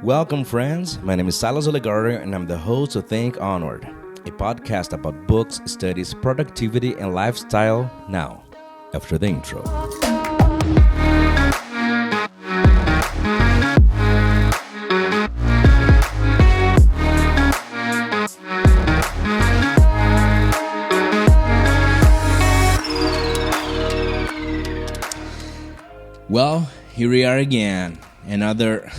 Welcome, friends. My name is Silas Ollegario, and I'm the host of Think Onward, a podcast about books, studies, productivity, and lifestyle. Now, after the intro. Well, here we are again. Another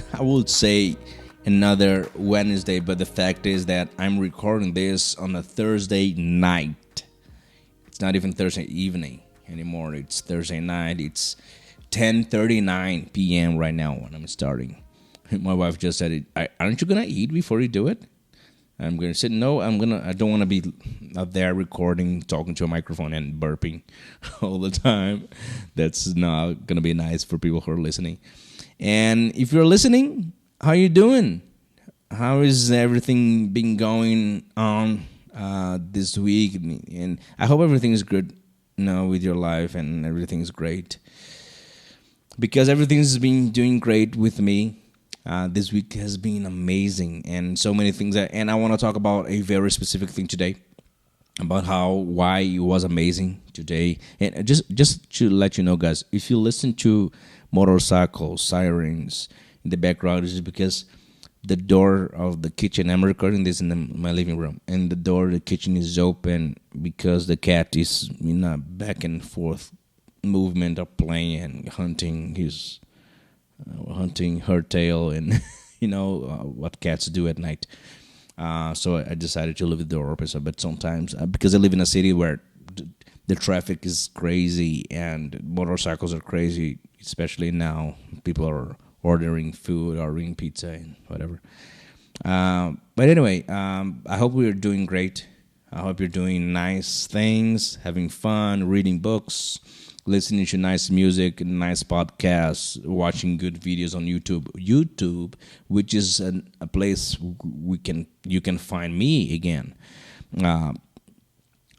Wednesday, but the fact is that I'm recording this on a Thursday night. It's not even Thursday evening anymore. It's Thursday night. It's 10:39 p.m. right now when I'm starting. My wife just said, "Aren't you gonna eat before you do it?" I'm gonna say, "No, I don't want to be up there recording, talking to a microphone and burping all the time. That's not gonna be nice for people who are listening." And if you're listening, how you doing? How is everything been going on this week? And I hope everything is good, with your life and everything's great. Because everything's been doing great with me. This week has been amazing and so many things. And I want to talk about a very specific thing today, about why it was amazing today. And just to let you know, guys, if you listen to motorcycles, sirens in the background, is because the door of the kitchen, I'm recording this in my living room, and the door of the kitchen is open because the cat is in a back and forth movement of playing and hunting her tail, and what cats do at night. So I decided to leave the door open. But sometimes, because I live in a city where the traffic is crazy and motorcycles are crazy, especially now, people are ordering food, ordering pizza, and whatever. But anyway, I hope we're doing great. I hope you're doing nice things, having fun, reading books, listening to nice music, nice podcasts, watching good videos on YouTube. YouTube, which is a place you can find me again.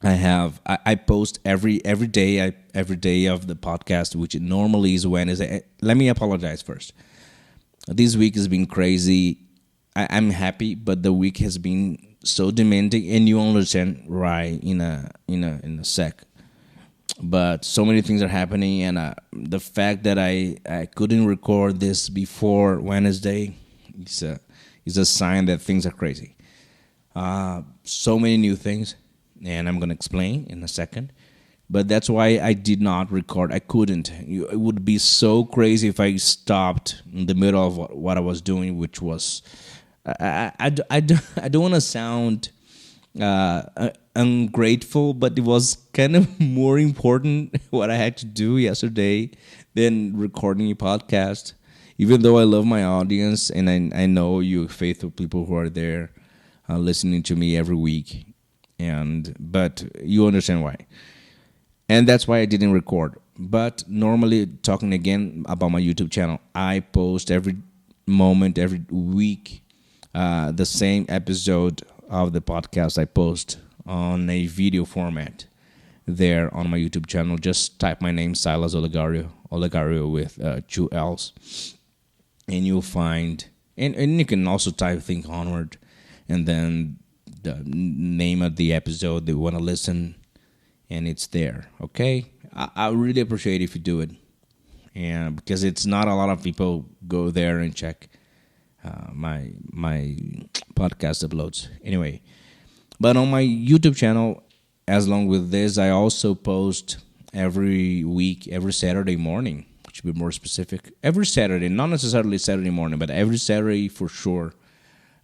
I post every day of the podcast, which normally is Wednesday. Let me apologize first. This week has been crazy. I'm happy, but the week has been so demanding, and you understand right in a sec. But so many things are happening, and the fact that I couldn't record this before Wednesday is a sign that things are crazy. So many new things, and I'm gonna explain in a second. But that's why I did not record. I couldn't. It would be so crazy if I stopped in the middle of what I was doing, which was I don't want to sound ungrateful, but it was kind of more important what I had to do yesterday than recording a podcast. Even though I love my audience, and I know you faithful people who are there listening to me every week, but you understand why. And that's why I didn't record. But normally, talking again about my YouTube channel, I post every moment, every week, the same episode of the podcast I post on a video format there on my YouTube channel. Just type my name, Silas Ollegario with 2 L's. And you'll find, and you can also type Think Onward, and then the name of the episode that you want to listen, and it's there, okay? I really appreciate if you do it, and because it's not a lot of people go there and check my podcast uploads. Anyway, but on my YouTube channel, as long with this, I also post every week, every Saturday morning, to be more specific. Every Saturday, not necessarily Saturday morning, but every Saturday for sure.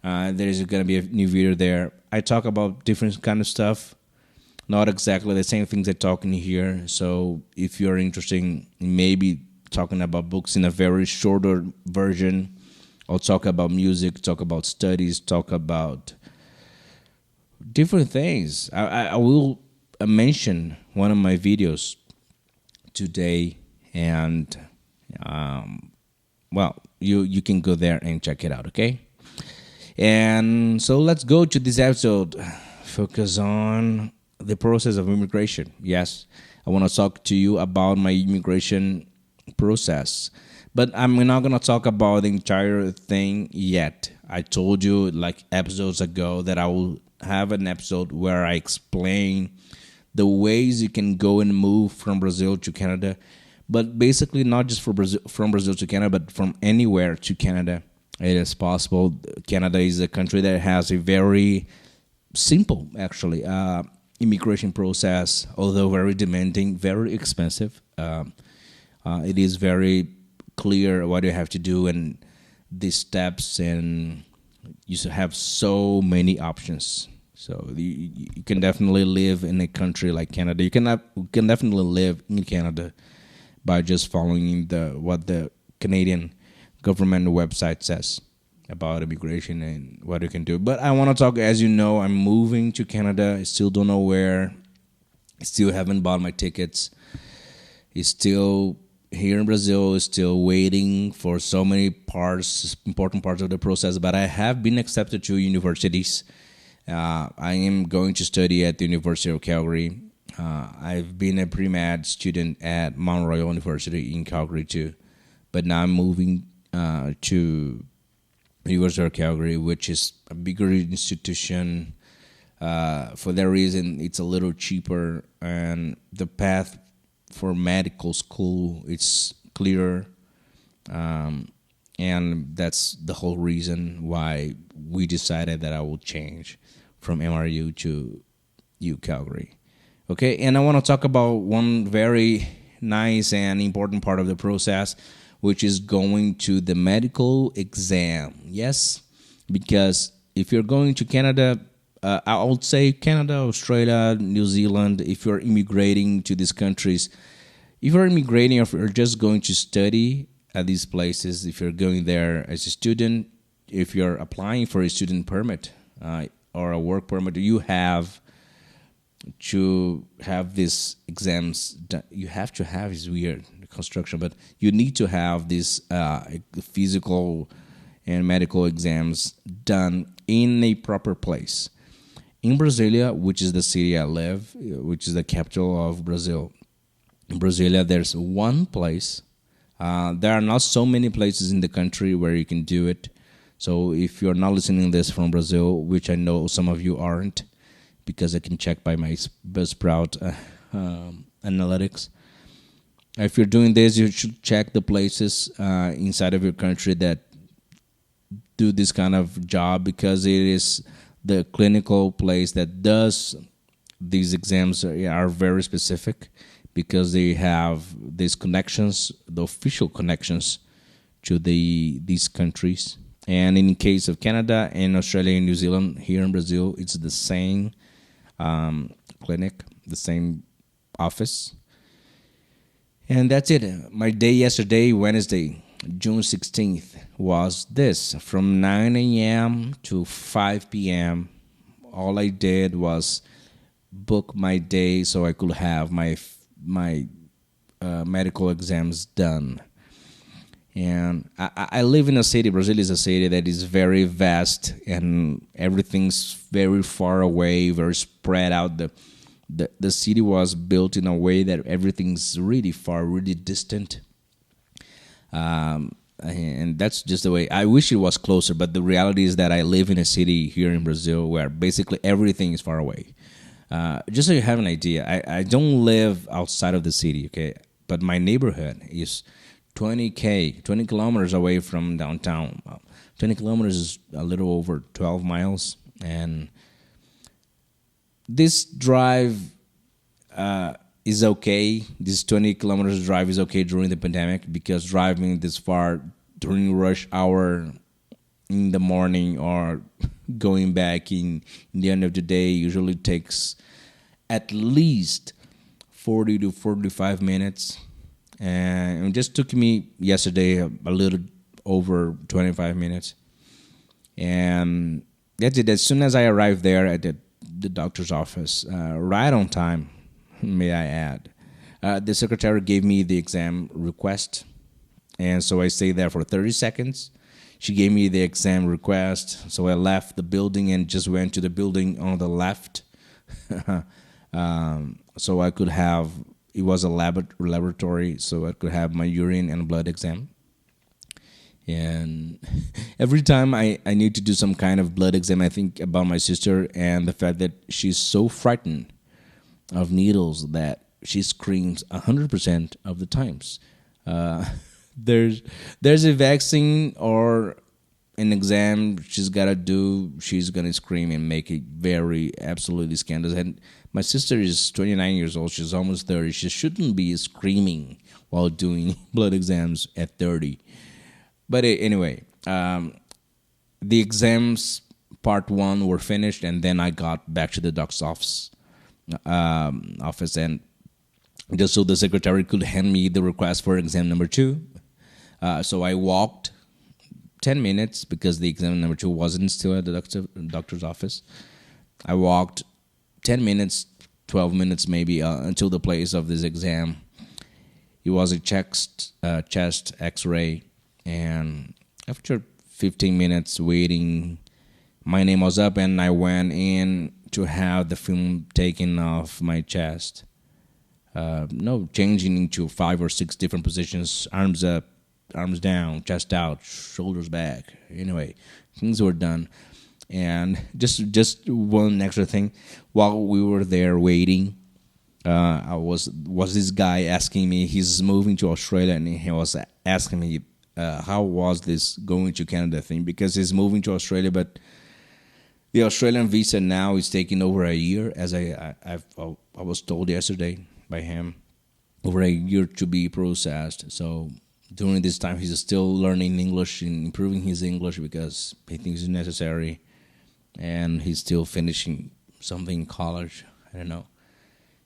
There is going to be a new video there. I talk about different kind of stuff. Not exactly the same things I talk in here. So if you're interested in maybe talking about books in a very shorter version, I'll talk about music, talk about studies, talk about different things. I will mention one of my videos today, and you can go there and check it out, okay? And so let's go to this episode. Focus on the process of immigration. Yes, I want to talk to you about my immigration process. But I'm not gonna talk about the entire thing yet. I told you like episodes ago that I will have an episode where I explain the ways you can go and move from Brazil to Canada, but basically not just from Brazil to Canada, but from anywhere to Canada. It is possible. Canada is a country that has a very simple, actually, immigration process, although very demanding, very expensive. It is very clear what you have to do and the steps, and you have so many options. So you can definitely live in a country like Canada. You can definitely live in Canada by just following what the Canadian government website says about immigration and what you can do. But I want to talk, as you know, I'm moving to Canada. I still don't know where. I still haven't bought my tickets. It's still here in Brazil, still waiting for so many parts, important parts of the process. But I have been accepted to universities. I am going to study at the University of Calgary. I've been a pre-med student at Mount Royal University in Calgary too. But now I'm moving to University of Calgary, which is a bigger institution. For that reason, it's a little cheaper, and the path for medical school it's clearer, and that's the whole reason why we decided that I will change from MRU to U Calgary. Okay, and I want to talk about one very nice and important part of the process, which is going to the medical exam. Yes, because if you're going to Canada, I would say Canada, Australia, New Zealand, if you're immigrating to these countries, if you're immigrating or if you're just going to study at these places, if you're going there as a student, if you're applying for a student permit or a work permit, you have to have these exams done. You have to have, is weird construction, but you need to have these physical and medical exams done in a proper place. In Brasilia, which is the city I live, which is the capital of Brazil, in Brasilia, there's one place. There are not so many places in the country where you can do it. So if you're not listening to this from Brazil, which I know some of you aren't, because I can check by my Buzzsprout analytics. If you're doing this, you should check the places inside of your country that do this kind of job, because it is the clinical place that does these exams are very specific, because they have these connections, the official connections to these countries. And in case of Canada and Australia and New Zealand, here in Brazil, it's the same clinic, the same office. And that's it. My day yesterday, Wednesday, June 16th, was this. From 9 a.m. to 5 p.m., all I did was book my day so I could have my medical exams done. And I live in a city, Brazil is a city that is very vast, and everything's very far away, very spread out. The city was built in a way that everything's really far, really distant. And that's just the way. I wish it was closer, but the reality is that I live in a city here in Brazil where basically everything is far away. Just so you have an idea, I don't live outside of the city, okay? But my neighborhood is 20 kilometers away from downtown. 20 kilometers is a little over 12 miles. And this drive is okay. This 20 kilometers drive is okay during the pandemic, because driving this far during rush hour in the morning or going back in the end of the day usually takes at least 40 to 45 minutes. And it just took me yesterday a little over 25 minutes. And that's it. As soon as I arrived there at the doctor's office, right on time, may I add, the secretary gave me the exam request. And so I stayed there for 30 seconds. She gave me the exam request. So I left the building and just went to the building on the left. So I could have, it was a laboratory, so I could have my urine and blood exam. And every time I need to do some kind of blood exam, I think about my sister and the fact that she's so frightened of needles that she screams 100% of the times. Uh, there's there's a vaccine or an exam she's gotta do. She's gonna scream and make it very absolutely scandalous. And my sister is 29 years old. She's almost 30. She shouldn't be screaming while doing blood exams at 30. But anyway, the exams part one were finished, and then I got back to the doc's office, and just so the secretary could hand me the request for exam number two. So I walked 10 minutes because the exam number two wasn't still at the doctor's office. I walked 10 minutes, 12 minutes maybe, until the place of this exam. It was a chest x-ray, and after 15 minutes waiting, my name was up, and I went in to have the film taken off my chest. No, changing into 5 or 6 different positions: arms up, arms down, chest out, shoulders back. Anyway, things were done. And just one extra thing, while we were there waiting, I was this guy asking me. He's moving to Australia, and he was asking me how was this going to Canada thing, because he's moving to Australia, but the Australian visa now is taking over a year, as I was told yesterday by him, over a year to be processed. So during this time, he's still learning English and improving his English because he thinks it's necessary, and he's still finishing something in college. I don't know.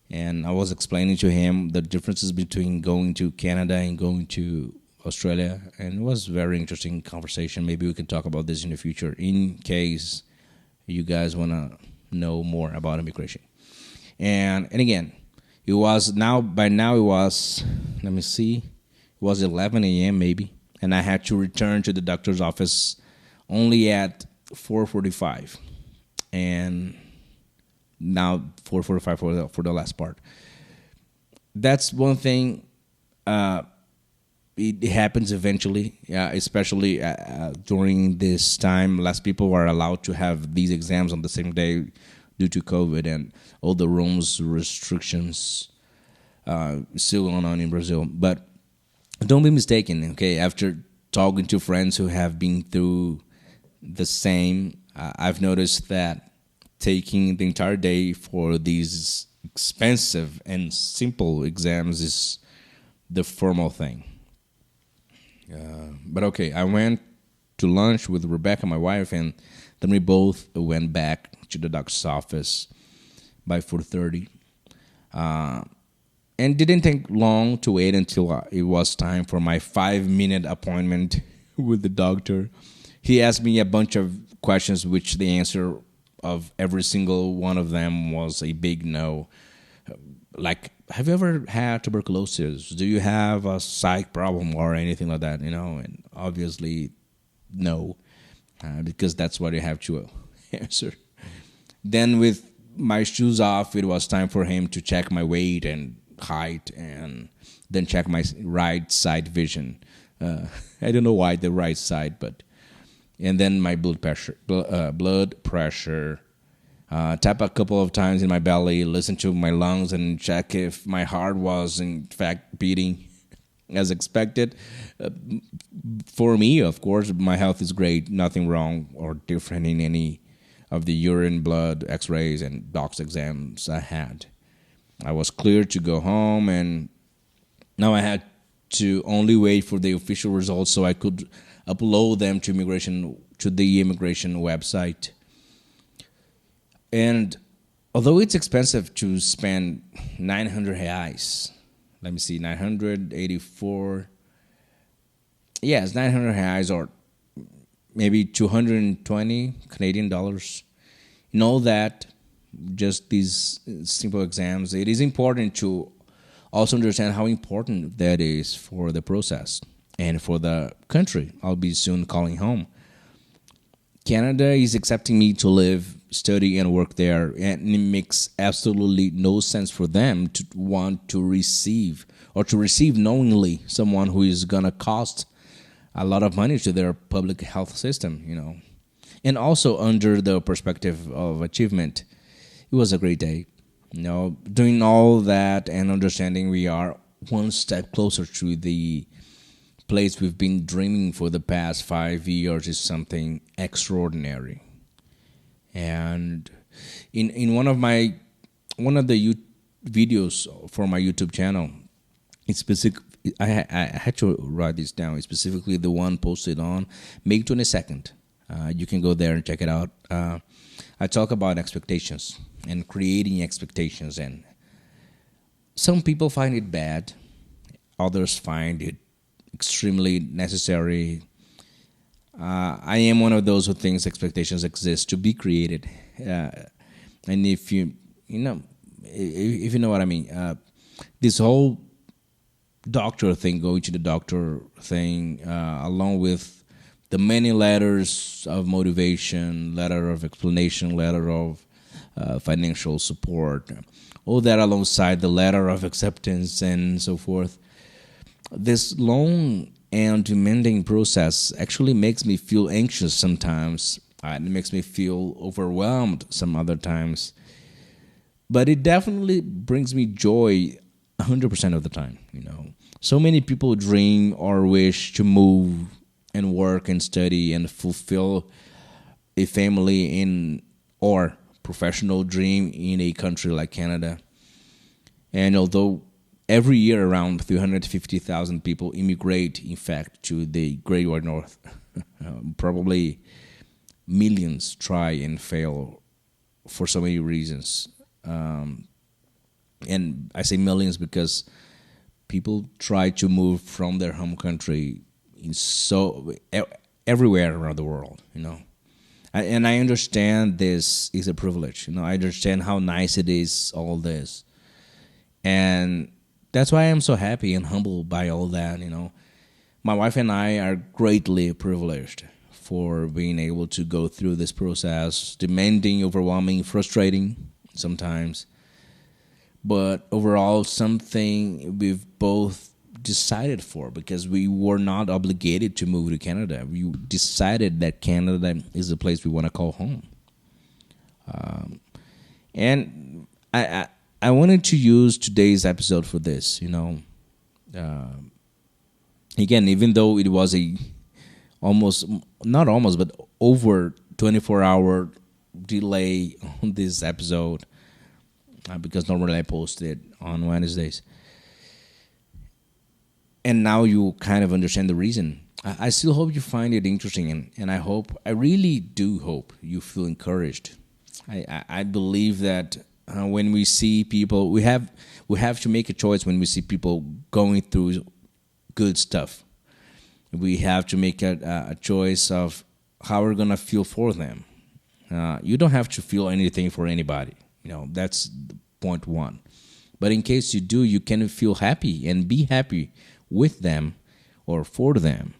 And I was explaining to him the differences between going to Canada and going to Australia, and it was a very interesting conversation. Maybe we can talk about this in the future in case you guys want to know more about immigration. And again, it was by now it was, let me see, it was 11 a.m. maybe, and I had to return to the doctor's office only at 4:45, and now 4:45 for the last part. That's one thing. It happens eventually, especially during this time. Less people are allowed to have these exams on the same day due to COVID and all the rooms restrictions still going on in Brazil. But don't be mistaken, okay? After talking to friends who have been through the same, I've noticed that taking the entire day for these expensive and simple exams is the formal thing. But okay, I went to lunch with Rebecca, my wife, and then we both went back to the doctor's office by 4:30. And didn't take long to wait until it was time for my 5-minute appointment with the doctor. He asked me a bunch of questions, which the answer of every single one of them was a big no. Like, have you ever had tuberculosis? Do you have a psych problem or anything like that? And obviously, no, because that's what you have to answer. Then, with my shoes off, it was time for him to check my weight and height, and then check my right side vision. I don't know why the right side, but and then my blood pressure. Tap a couple of times in my belly, listen to my lungs, and check if my heart was in fact beating as expected. For me, of course, my health is great. Nothing wrong or different in any of the urine, blood, x-rays, and doc's exams I had. I was cleared to go home, and now I had to only wait for the official results so I could upload them to the immigration website. And although it's expensive to spend 900 reais, let me see, 984, yes, 900 reais, or maybe 220 Canadian dollars. Know that just these simple exams, it is important to also understand how important that is for the process and for the country I'll be soon calling home. Canada is accepting me to live, study, and work there, and it makes absolutely no sense for them to want to receive knowingly someone who is gonna cost a lot of money to their public health system, and also under the perspective of achievement, it was a great day. Doing all that and understanding we are one step closer to the place we've been dreaming for the past 5 years is something extraordinary. And in one of the videos for my YouTube channel, it's specific. I had to write this down. It's specifically the one posted on May 22nd. You can go there and check it out. I talk about expectations and creating expectations, and some people find it bad, others find it extremely necessary. I am one of those who thinks expectations exist to be created, and if if you know what I mean, this whole doctor thing, going to the doctor thing, along with the many letters of motivation, letter of explanation, letter of financial support, all that alongside the letter of acceptance and so forth. This long and demanding process actually makes me feel anxious sometimes. It makes me feel overwhelmed some other times. But it definitely brings me joy 100% of the time. So many people dream or wish to move and work and study and fulfill a family in or professional dream in a country like Canada. And although every year around 350,000 people immigrate, in fact, to the Great White North, probably millions try and fail for so many reasons. And I say millions because people try to move from their home country everywhere around the world, And I understand this is a privilege. I understand how nice it is, all this. And that's why I'm so happy and humbled by all that, My wife and I are greatly privileged for being able to go through this process, demanding, overwhelming, frustrating sometimes. But overall, something we've both decided for, because we were not obligated to move to Canada. We decided that Canada is the place we want to call home. And I wanted to use today's episode for this, Again, even though it was but over 24-hour delay on this episode, because normally I post it on Wednesdays. And now you kind of understand the reason. I still hope you find it interesting, and I really do hope you feel encouraged. I believe that when we see people, we have to make a choice when we see people going through good stuff. We have to make a choice of how we're going to feel for them. You don't have to feel anything for anybody. That's point one. But in case you do, you can feel happy and be happy with them or for them.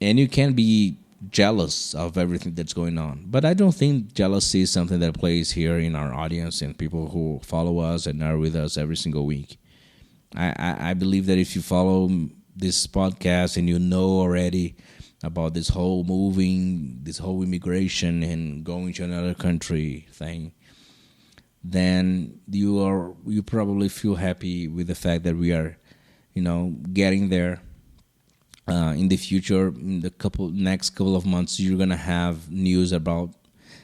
And you can be jealous of everything that's going on. But I don't think jealousy is something that plays here in our audience and people who follow us and are with us every single week. I believe that if you follow this podcast and you know already about this whole moving, this whole immigration and going to another country thing, then you probably feel happy with the fact that we are, getting there. In the future, in the next couple of months, you're gonna have news about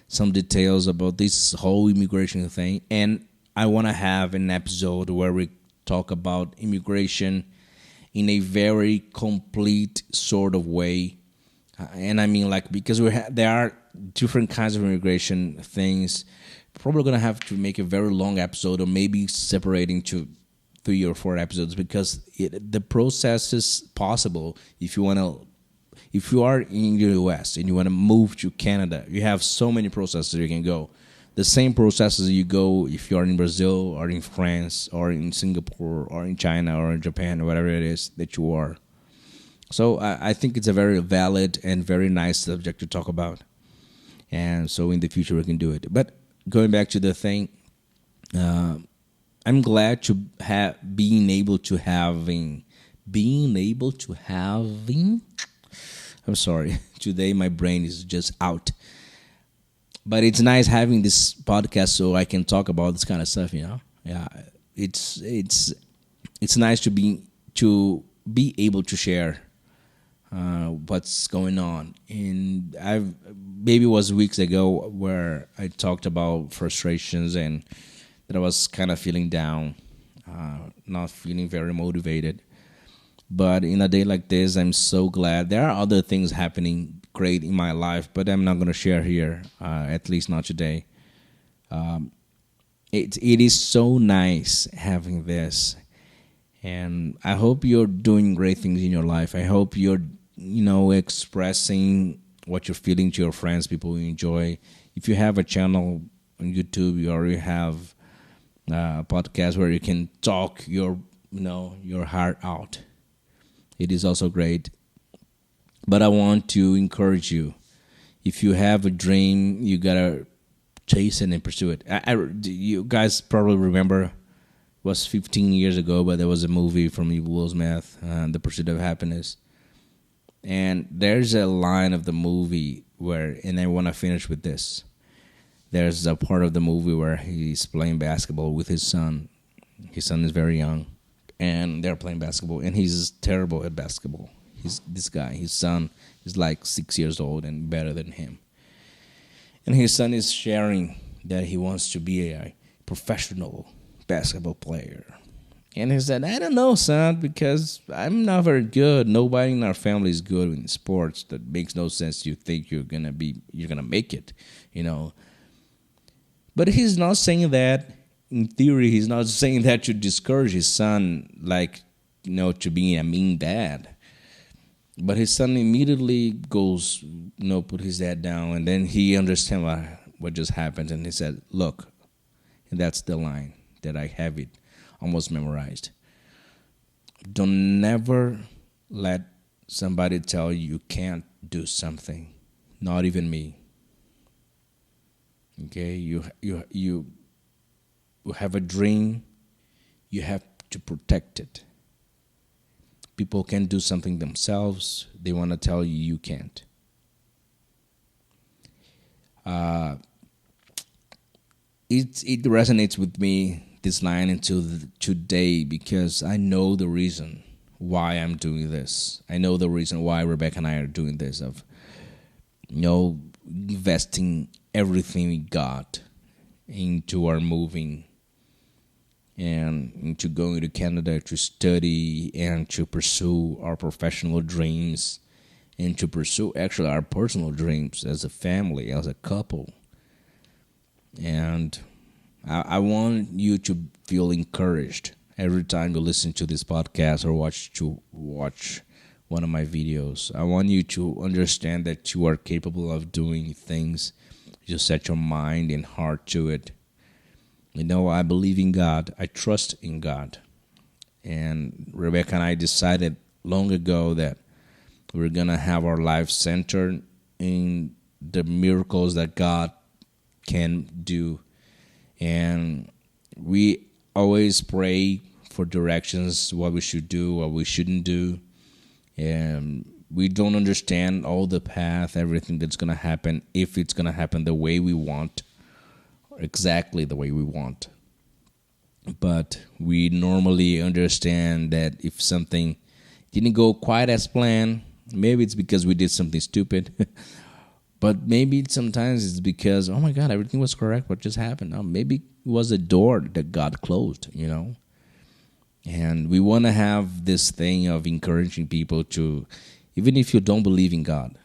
some details about this whole immigration thing, and I want to have an episode where we talk about immigration in a very complete sort of way. And I mean, because there are different kinds of immigration things. Probably gonna have to make a very long episode, or maybe separating to 3 or 4 episodes, because the process is possible. If you are in the US and you want to move to Canada, you have so many processes you can go. The same processes you go if you are in Brazil or in France or in Singapore or in China or in Japan or whatever it is that you are. So I think it's a very valid and very nice subject to talk about. And so in the future we can do it. But going back to the thing, I'm glad to being able to being able to having. I'm sorry. Today my brain is just out. But it's nice having this podcast so I can talk about this kind of stuff. Yeah, it's nice to be able to share what's going on. And I've maybe it was weeks ago where I talked about frustrations and that I was kind of feeling down, not feeling very motivated. But in a day like this, I'm so glad. There are other things happening great in my life, but I'm not going to share here, at least not today. It is so nice having this, and I hope you're doing great things in your life. I hope you're expressing what you're feeling to your friends, people you enjoy. If you have a channel on YouTube, you already have a podcast where you can talk your heart out. It is also great. But I want to encourage you. If you have a dream, you gotta chase it and pursue it. You guys probably remember it was 15 years ago, but there was a movie from Will Smith, The Pursuit of Happiness. And there's a line of the movie where, and I want to finish with this. There's a part of the movie where he's playing basketball with his son. His son is very young, and they're playing basketball, and he's terrible at basketball. His son is like 6 years old and better than him. And his son is sharing that he wants to be a professional basketball player. And he said, I don't know, son, because I'm not very good. Nobody in our family is good in sports. That makes no sense. You think you're gonna make it. But he's not saying that. In theory, he's not saying that to discourage his son, to being a mean dad. But his son immediately goes, put his dad down, and then he understands what just happened, and he said, look, and that's the line that I have it almost memorized. Don't never let somebody tell you can't do something, not even me. Okay, you have a dream, you have to protect it. People can do something themselves. They want to tell you you can't. It resonates with me, this line, until today, because I know the reason why I'm doing this. I know the reason why Rebecca and I are doing this, of investing everything we got into our moving and into going to Canada to study and to pursue our professional dreams and to pursue actually our personal dreams as a family, as a couple. And I want you to feel encouraged every time you listen to this podcast or watch one of my videos. I want you to understand that you are capable of doing things. You set your mind and heart to it. I believe in God. I trust in God. And Rebecca and I decided long ago that we're going to have our life centered in the miracles that God can do. And we always pray for directions, what we should do, what we shouldn't do. And we don't understand all the path, everything that's going to happen, if it's going to happen the way we want, exactly the way we want. But we normally understand that if something didn't go quite as planned, maybe it's because we did something stupid. But maybe sometimes it's because, oh my God, everything was correct. What just happened? Maybe it was a door that God closed, And we want to have this thing of encouraging people to, even if you don't believe in God,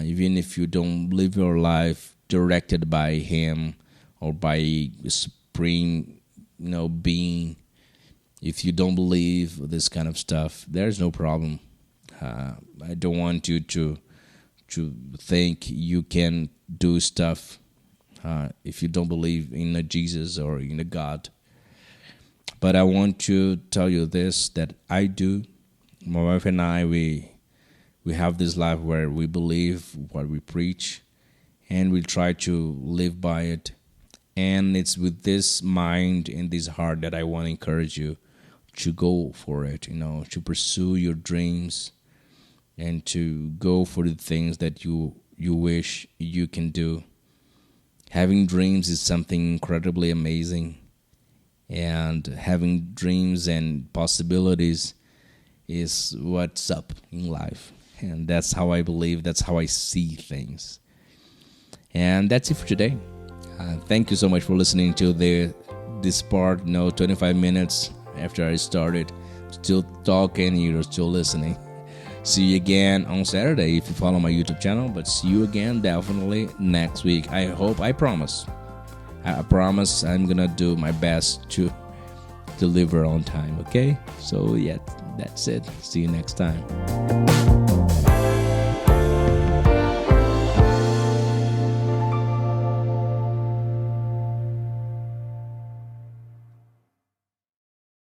even if you don't live your life directed by Him or by supreme, being, if you don't believe this kind of stuff, there's no problem. I don't want you to think you can do stuff if you don't believe in a Jesus or in a God. But I want to tell you this, that I do. My wife and I, we have this life where we believe what we preach, and we try to live by it. And it's with this mind and this heart that I want to encourage you to go for it, to pursue your dreams and to go for the things that you wish you can do. Having dreams is something incredibly amazing, and having dreams and possibilities is what's up in life. And that's how I believe, that's how I see things. And that's it for today. Thank you so much for listening to this part. 25 minutes after I started, still talking, you're still listening. See you again on Saturday if you follow my YouTube channel, but see you again definitely next week. I promise I'm gonna do my best to deliver on time, okay? So yeah, that's it. See you next time.